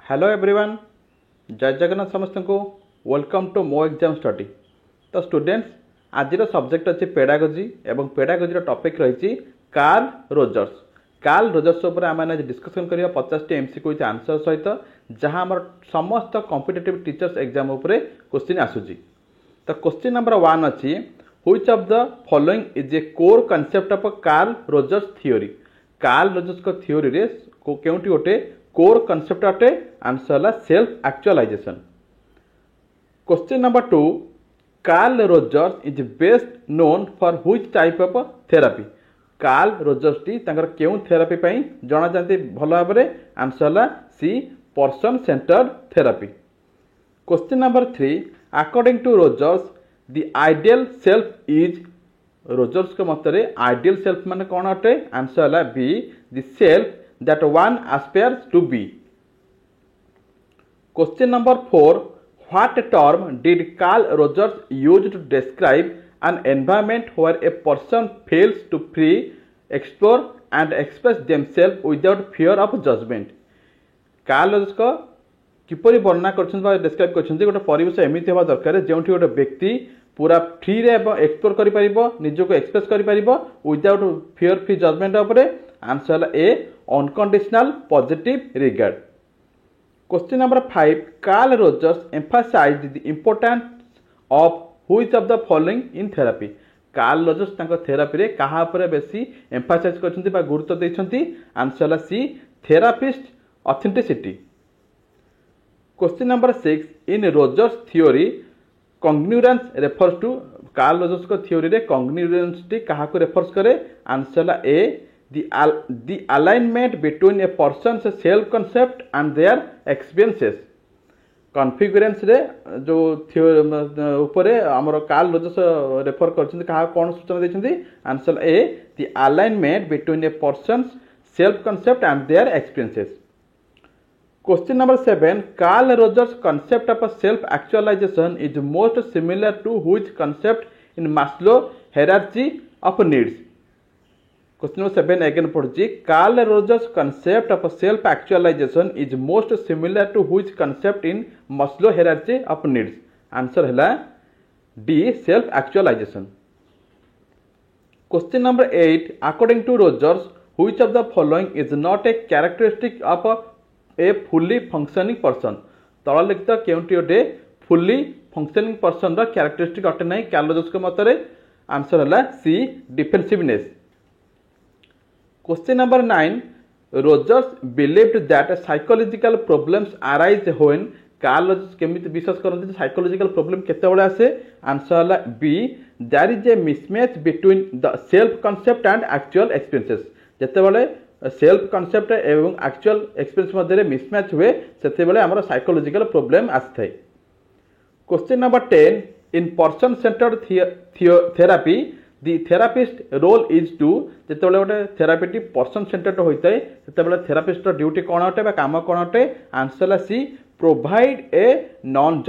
Hello everyone, जय जगन्नाथ समस्त को वेलकम टू मो एग्जाम स्टडी। तो स्टूडेंट्स, आज सब्जेक्ट अच्छे पेडागोजी एवं पेडागोजी टॉपिक रही कार्ल रोजर्स। कार्ल रोजर्स उपर आम आज डिस्कसन करिया 50 टी एमसीक्यू आंसर सहित जहां हमर समस्त कॉम्पिटिटिव टीचर्स एग्जाम उपरे क्वेश्चन आसुची। तो क्वेश्चन नंबर 1 अच्छी, which of the following is a core concept of Carl Rogers theory. Carl Rogers को थ्योरी रे केउटी गोटे कोर कांसेप्ट अटे, आंसर है self actualization. Question number 2, Carl Rogers is best known for which type of therapy. Carl Rogers टी तंकर केउ therapy पई जाना जानते भल भाव में, आंसर है C person centred therapy. Question number 3, according to Rogers the ideal self is. Rogers के मतरे आइडियल सेल्फ माने कौन अटे, आंसर है B the self that one aspires to be. Question number 4, what term did Carl Rogers use to describe an environment where a person fails to free, explore and express themselves without fear of judgment? Karl Rogers को किपरि वर्णना कर describe कर गोटे परिवेश एमती होगा दरकार जो गोटे व्यक्ति पूरा फ्री रे एक्सप्लोर कर निजको एक्सप्रेस कर विदाउट फियर फ्री जजमेंट उपरे, answer A unconditional positive regard. Question number 5, Carl Rogers emphasized the importance of which of the following in therapy. Carl Rogers तांको थेरापी रे कहा पर बेसी एम्फासाइज करछन्ती बा गुरुत्व दैछन्ती, answer C therapist authenticity. Question number 6, in Rogers theory congruence refers to. Carl Rogers को थ्योरी रे कॉन्ग्रुएंस टी कहा को रेफर्स करे, answer A the alignment between a person's self concept and their experiences। कॉन्फिगरेंस रे जो ऊपर हमर कार्ल रोजर्स रेफर करछन्ती कहा कोन सूचना दैछन्ती, answer A the alignment between a person's self concept and their experiences। Question number 7, Carl Rogers concept of self actualization is most similar to which concept in Maslow hierarchy of needs। Question number 7 again पढ़ुची, Carl Rogers concept of self actualization is most similar to which concept in Maslow hierarchy of needs, answer है D self actualization. Question number 8, according to Rogers which of the following is not a characteristic of a fully functioning person. तल लिखित केउटी गोटे fully functioning person रो characteristic अटे नहीं Carl Rogers के मतरे, आंसर है C defensiveness. Question number 9, Rogers believed that psychological problems arise when। कार्ल रोजर्स केमिति विश्वास करते साइकोलॉजिकल प्रॉब्लम केतेबेले आसे, आंसर है B there is a mismatch between the self concept and actual experiences. जेतेबेले सेल्फ कांसेप्ट एवं एक्चुअल एक्सपीरियंस मध्य मिसमैच हुए सेतेबेले हमर साइकोलॉजिकल प्रॉब्लम आस्थाय। Question number 10, in person centred therapy the therapist role is to। जेतेबेले गोटे थेरापीटी पर्सन सेंटर्ड होता है सेतेबेले थेरापिस्ट ड्यूटी कौन अटे बा काम कौन अटे, आंसर है C provide a non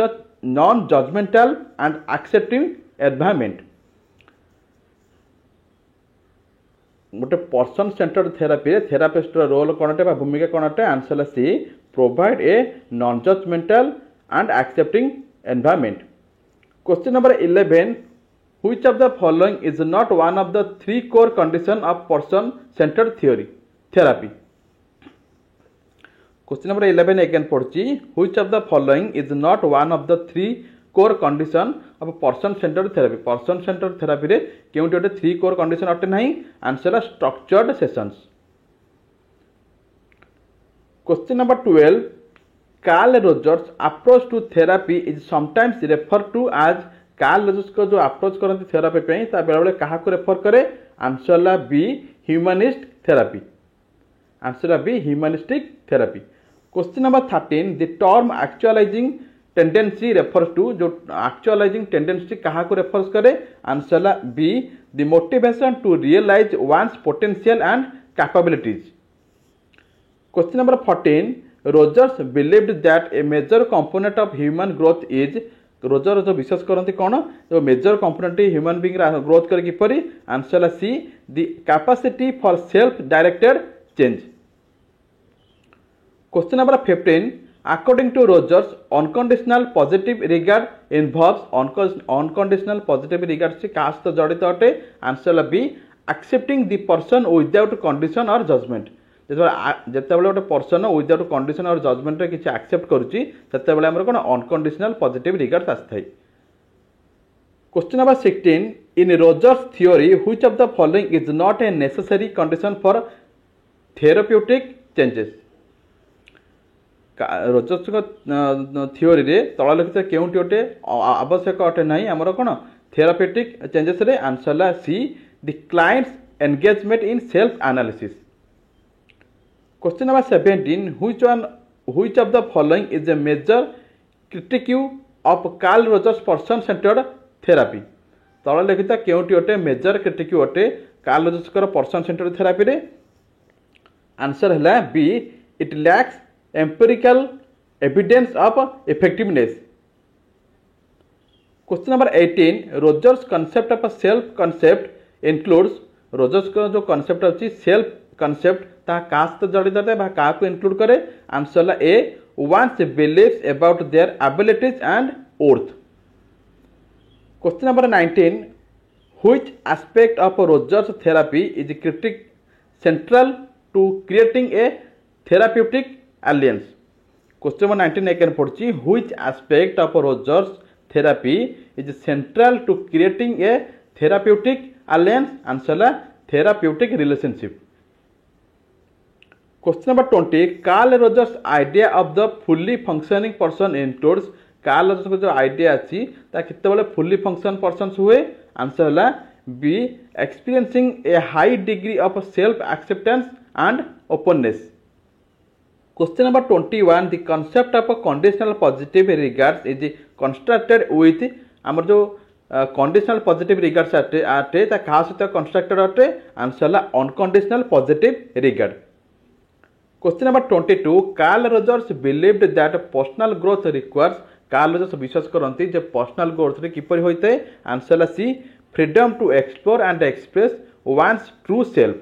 judgmental and accepting environment. गोटे person centred therapy therapist role कौन अटे बा भूमिका कौन अटे, आंसर है C provide a non judgmental and accepting environment. Question number 11, which of the following is not one of the 3 core condition of person centered therapy। question number 11 again पढ़ची, which of the following is not one of the 3 core condition of person centered therapy। person centered therapy रे केउटी गोटे 3 core condition अटे नहीं, answer है structured sessions। question number 12, Carl Rogers approach to therapy is sometimes referred to as। Karl Rogers को जो approach करते therapy पे बेले बेले क्या रेफर करे, आंसर है बी ह्यूमनिस्ट थेरापी, आंसर है B humanistic therapy. Question number 13, the term actualizing tendency refers to. जो एक्चुअलाइजिंग टेंडेंसी क्या रेफर्स करे, आंसर है B the motivation to realize one's potential and capabilities. Question number 14, Rogers believed that a major component of human growth is. Roger जो विश्वास करते कौन जो major component human being growth कर किपरि, आंसर है C the capacity for self directed change. Question number 15, According to Rogers, unconditional positive regard involves unconditional positive regard से काश तो जड़ित अटे answer B accepting the person without condition or judgment ଯେତେବେଳେ ଗୋଟେ ପର୍ସନ ୱିଦାଉଟ୍ କଣ୍ଡିସନ ଅର୍ ଜଜମେଣ୍ଟରେ କିଛି accept କରୁଛି ସେତେବେଳେ ଆମର କ'ଣ ଅନକଣ୍ଡିସନାଲ ପଜିଟିଭ ରିଗାର୍ଡସ୍ ଆସିଥାଏ। Question number 16. In Rogers' theory, which of the following is not a necessary condition for therapeutic changes? Rogers theory रे तल लिखित केउंटी गोटे आवश्यक अटे नहीं आमर कौन थेरापेटिक चेंजेस रे आंसर ला C the clients engagement in self analysis. Question number 17. which of the following is a major critique of Carl Rogers person centred therapy? तल लिखित केउंटी गोटे मेजर क्रिटिक अटे Carl Rogers person centred therapy रे answer है B it lacks empirical evidence of effectiveness. Question number 18. Rogers concept of a self concept includes Rogers का जो concept अच्छी self concept ता कास्ट जड़ित है वह का को include करे आंसर ला A one's beliefs about their abilities and worth. Question number 19. Which aspect of Rogers therapy is critic central to creating a therapeutic alliance? Question number 19 again पढ़ची which aspect of Rogers therapy is central to creating a therapeutic alliance? Answer la therapeutic relationship. Question number 20. Carl Rogers idea of the fully functioning person includes Carl Rogers जो idea अच्छी ता कितने वाले fully function persons हुए answer ला B experiencing a high degree of self acceptance and openness. Question number 21. The concept of a conditional positive regards is constructed with आमर जो conditional positive regards आटे ता कहाँ से constructed आटे answer La unconditional positive regard. Question number 22. Carl Rogers believed that personal growth requires Carl Rogers विश्वास करती जे personal growth रे किपरि होइते आंसर ला C freedom to explore and express one's true self.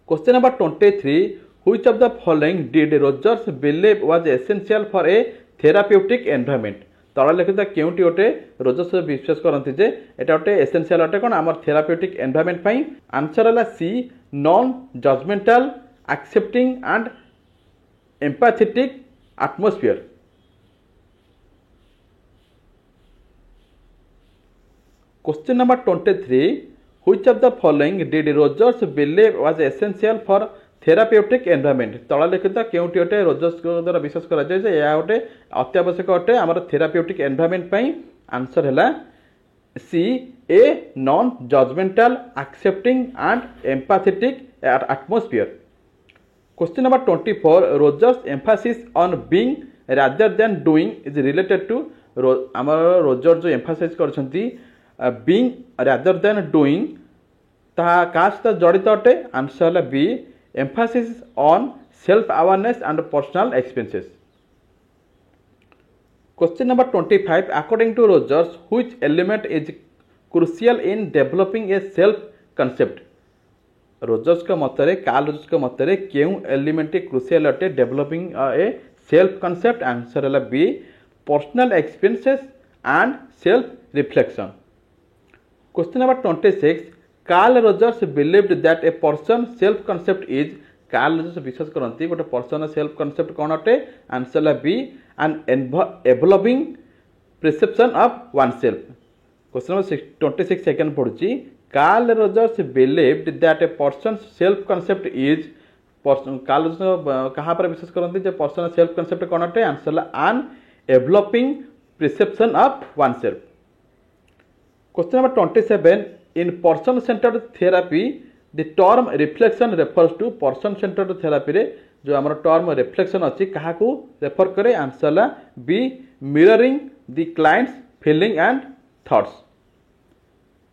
Question number 23. Which of the following did Rogers believe was essential for a therapeutic environment? तल लिखित केउंटी गोटे Rogers विश्वास करती जे एटा गोटे एसेंशियल अटे कोन हमर थेरापेटिक एनवायरनमेंट पई आंसर हला C non judgmental accepting and empathetic atmosphere. Question number 23. Which of the following did Rogers believe was essential for therapeutic environment? तल लिखित केउंटी गोटे रोजर्स द्वारा विश्वास करा जाय जे या गोटे अत्यावश्यक अटे हमर थेरापेटिक एनवायरनमेंट पई आंसर हला C a non judgmental accepting and empathetic atmosphere. Question number 24. Rogers emphasis on being rather than doing is related to हमर रोजर जो एम्फासाइज करछंती being rather than doing ता कास्ट जड़ित अटे आंसर हला B emphasis on self awareness and personal experiences. Question number 25. According to Rogers, which element is crucial in developing a self concept? Rogers का मतरे कार्ल रोजर्स का मतरे केउ एलिमेंट क्रुशियल अटे developing a self concept answer हला B personal experiences and self reflection. Question number 26. Carl Rogers believed that a person self concept is Carl Rogers विश्वास करती गोटे पर्सन सेल्फ कंसेप्ट कौन अटे आंसर ला B an evolving perception of one self. Question number 26 second पढ़ुची Carl Rogers believed that a person self concept is Carl Rogers कहाँ पर विश्वास करती जे पर्सन सेल्फ कंसेप्ट कौन अटे आंसर ला an evolving perception of one self. Question number 27. In person centered therapy, the term reflection refers to person centered therapy रे जो हमारा term reflection अच्छी कहाँ को रेफर करे आंसर ला B mirroring the client's feeling and thoughts.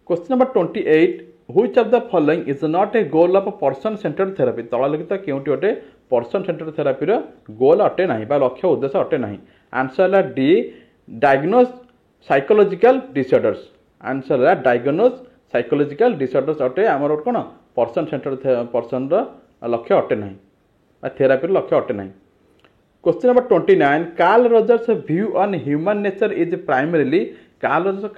Question number 28. Which of the following is not a goal of person centered therapy? तला लिखित केउंटी गोटे person centered therapy रो गोल अटे नहीं बा लक्ष्य उद्देश्य अटे नहीं आंसर ला D diagnose psychological disorders. Answer ला diagnose साइकोलॉजिकल डिसऑर्डर्स अटे आमर कौन पर्सन सेंटर पर्सन लक्ष्य अटे ना थेरापी लक्ष्य अटे ना। Question number 29. Carl Rogers' view on human nature is primarily Carl Rogers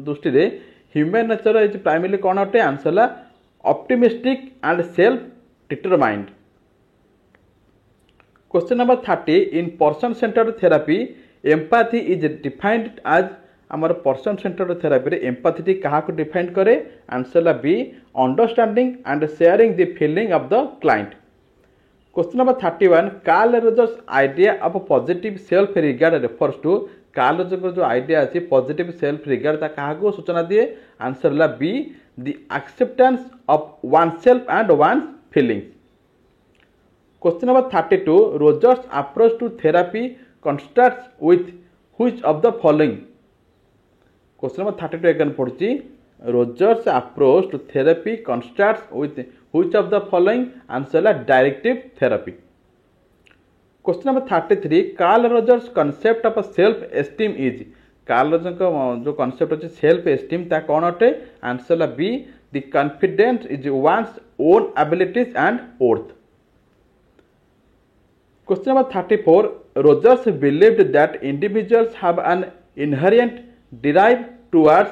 दृष्टि रे human nature is primarily कौन अटे आंसर ला optimistic and self determined. Question number 30. In person centered therapy, empathy is defined as आमर person centred therapy रे empathy क्या define करे answer ला B understanding and sharing the feeling of the client. Question number 31. Carl Rogers idea of positive self regard refers to Carl Rogers जो idea अच्छी positive self regard ता क्या सूचना दिए आंसर ला B the acceptance of one self and one feelings. Question number 32. Rogers approach to therapy constructs with which of the following. Question number 32 again पढ़ी. Rogers approach to therapy constructs with which of the following answer ला directive therapy. Question number 33. Carl Rogers concept of self esteem is. Carl Rogers का जो concept अच्छे self esteem ता कौन अटे answer ला B the confidence is one's own abilities and worth. Question number 34. Rogers believed that individuals have an inherent drive towards.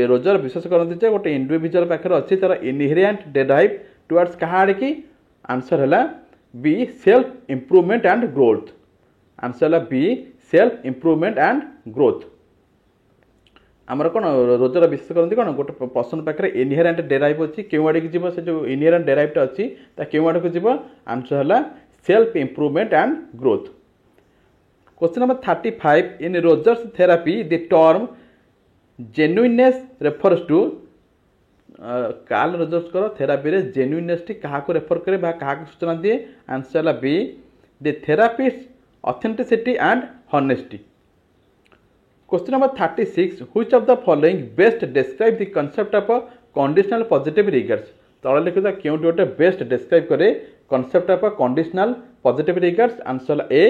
Roger विश्वास करते गोटे इंडिविजुअल पाखे अच्छी तार इनहेरेंट डिराइव टुवर्ड्स क्या कि आंसर है B self improvement and growth. Answer है B self improvement and growth. आमर कौन रोजर विश्वास करते कौन गोटे पर्सन पाखे इनहेरेंट डिराइव अच्छी क्यों आड़ की जीव से जो इनहेरेंट डिराइवटा अच्छी क्यों आड़ को जीव आंसर है self improvement and growth. Question number 35. In Rogers therapy the term genuineness refers to. Carl Rogers को थेरापी रे जेन्युइननेस टी क्या रेफर करे क्या सूचना दिए आंसर ला B the therapist authenticity and honesty. Question number 36. Which of the following best describe the concept of conditional positive regards. तले लिखिता क्यों गोटे बेस्ट डिस्क्राइब करे concept of conditional positive regards answer ला ए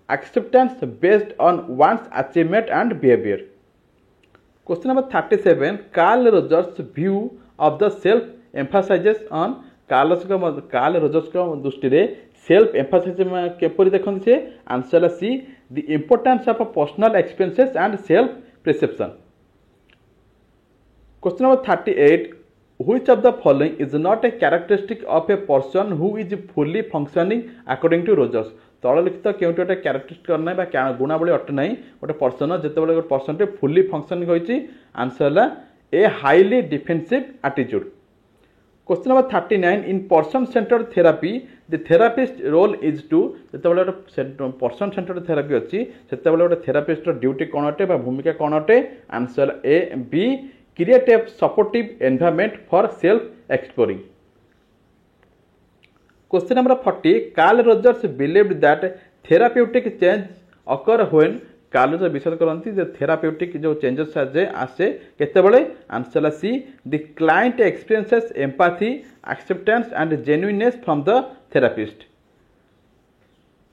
acceptance based on one's achievement and behavior. Question number 37. Carl Rogers' view of the self emphasizes on. Karl Rogers का दृष्टि रे self emphasise केपरि देखते से answer C the importance of personal experiences and self perception. Question number 38. Which of the following is not a characteristic of a person who is fully functioning according to Rogers. तल लिखित क्यों गोटे characteristic करना गुणावली अटे ना गोटे person जो गोटे पर्सन टे फुली फंक्शनिंग होती आंसर है A highly defensive attitude. Question number 39. In person centred therapy the therapist role is to. जो गोटे पर्सन सेंटर्ड थेरापी अच्छी से गोटे थेरापिस्ट ड्यूटी कौन अटे भूमिका कौन अटे answer A be create a supportive environment for self exploring. Question number 40. Carl Rogers believed that therapeutic change occur when. Carl Roger विश्वास करती थेराप्यूटिक जो चेंजेस आसे केतेबेले answer C the client experiences empathy acceptance and genuineness from the therapist.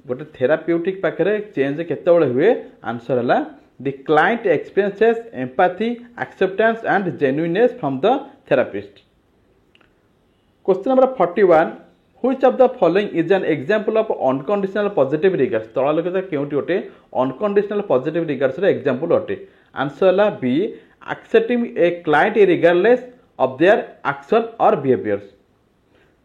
गोटे therapeutic पाखे change केतेबेले हुए answer है the client experiences empathy acceptance and genuineness from the therapist. Question number 41. Which of the following is an example of unconditional positive regards. तला लिखित क्योंटी गोटे unconditional positive regards रे example अटे आंसर ला B accepting a client regardless of their action or behaviors.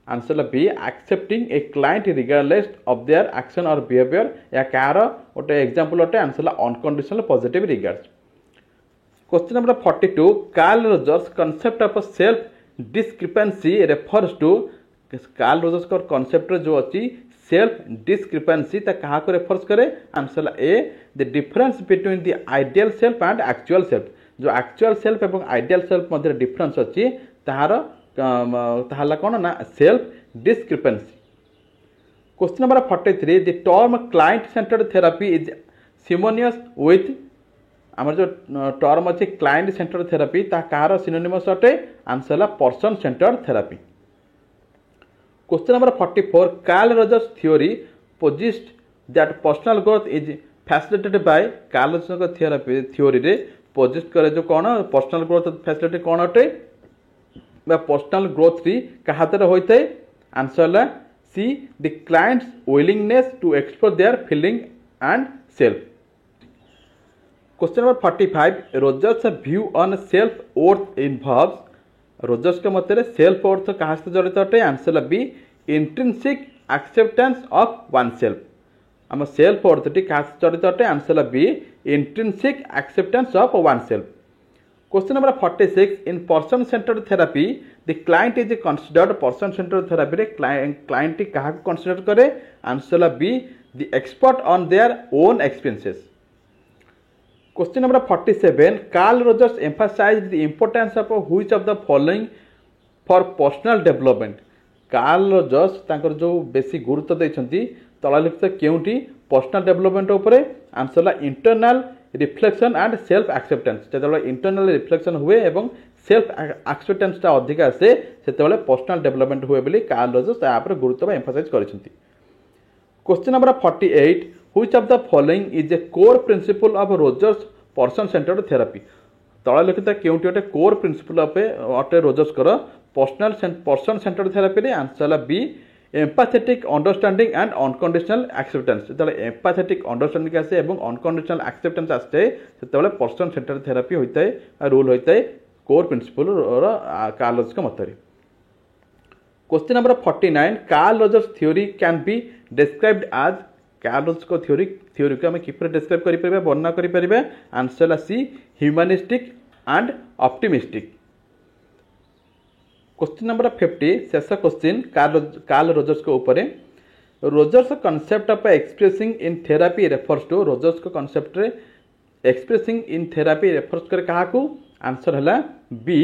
Answer ला B accepting a client regardless of their action or behavior या car गोटे example अटे answer La unconditional positive regards. Question number 42. Carl Rogers concept of self discrepancy refers to. Carl Rogers का concept जो अच्छी self discrepancy क्या refers करे answer A the difference between the ideal self and actual self. जो actual self एवं ideal self मध्य difference अच्छी ताहार कौन ना self discrepancy. Question number 43. The term client centred therapy is synonymous with. आम जो टर्म अच्छी क्लाइंट सेंटर्ड थेरापी कहार सिनोनिमस अटे आंसर है person centred therapy. Question number 44. Carl Rogers' theory posits that personal growth is facilitated by. Carl Rogers का theory रे पोजिट करे जो कौन पर्सनल ग्रोथ फैसिलिटी कौन अटे पर्सनल ग्रोथ री क्या द्वारा होता है आंसर है C. The client's willingness to explore their feeling and self. Question number 45. Rogers' view on self-worth involves. Rogers के मत सेल्फ वर्थ क्या जड़ित अटे answer B intrinsic acceptance of one self आम सेल्फ वर्थ टी क्या जड़ित अटे answer B intrinsic acceptance of one self question number 46 in person centred therapy the client is considered person centred therapy रे client क्या कंसिडर करे answer B the expert on their own experiences Question number 47. Carl Rogers emphasized the importance of which of the following for personal development. Carl Rogers तांकर जो बेसी गुरुत्व देइछंती तलालिखित केउंटी पर्सनल डेवलपमेंट उपरे answer internal reflection and self acceptance जेतबेले internal reflection हुए एवं सेल्फ एक्सेप्टेंस ता अधिक आसे सेतबेले पर्सनल डेवलपमेंट हुए बोली कार्ल रोजर्स ता पर गुरुत्व एम्फसाइज करिसंती question number 48 which of the following is a core principle of Rogers person centered therapy तला लिखित केउंटी अटे कोर प्रिंसिपल अटे रोजर्स कर पर्सन सेंटर्ड थेरापी रे answer B empathetic understanding and unconditional acceptance जेतले एम्पैथेटिक अंडरस्टैंडिंग आसे एवं अनकंडीशनल एक्सेप्टेंस आसे सेतबेले पर्सन सेंटर्ड थेरापी होइताय रूल होइताय कोर प्रिंसिपल कार्ल रोजर्स के मतरे question number 49 Carl Rogers theory can be described as Carl Rogers को थ्योरी को हम किपर डिस्क्राइब करि परबे वर्णना करि परबे answer C humanistic and optimistic question number 50 शेष क्वेश्चन कार्ल रोजर्स को ऊपर Rogers concept of expressing in therapy refers to Rogers को कॉन्सेप्ट रे एक्सप्रेसिंग इन थेरापी रेफर्स करे कहा को आंसर हला B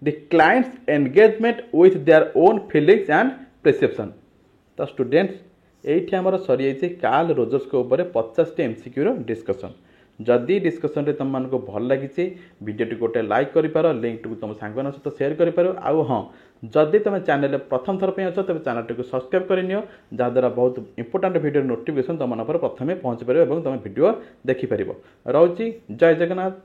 the clients engagement with their own feelings and perception तो स्टूडेंट्स एठी हमर सरी जाइए कार्ल रोजर्स के ऊपर 50 टी एमसीक्यू रो डिस्कशन जदि डिस्कशन रे तुम मानको भल लागिছে वीडियो गोटे लाइक करि पारो लिंक टू तुम सांगन सहित शेयर करि पारो आउ हां जदि तुम चैनल प्रथम थर पे अछ तबे चैनल को सब्सक्राइब करिनियो जा द्वारा बहुत इंपोर्टेंट वीडियो नोटिफिकेशन तुम मन पर प्रथमे पहुंच पारिबो एवं तुम वीडियो देखि पारिबो रहउची जय जगन्नाथ।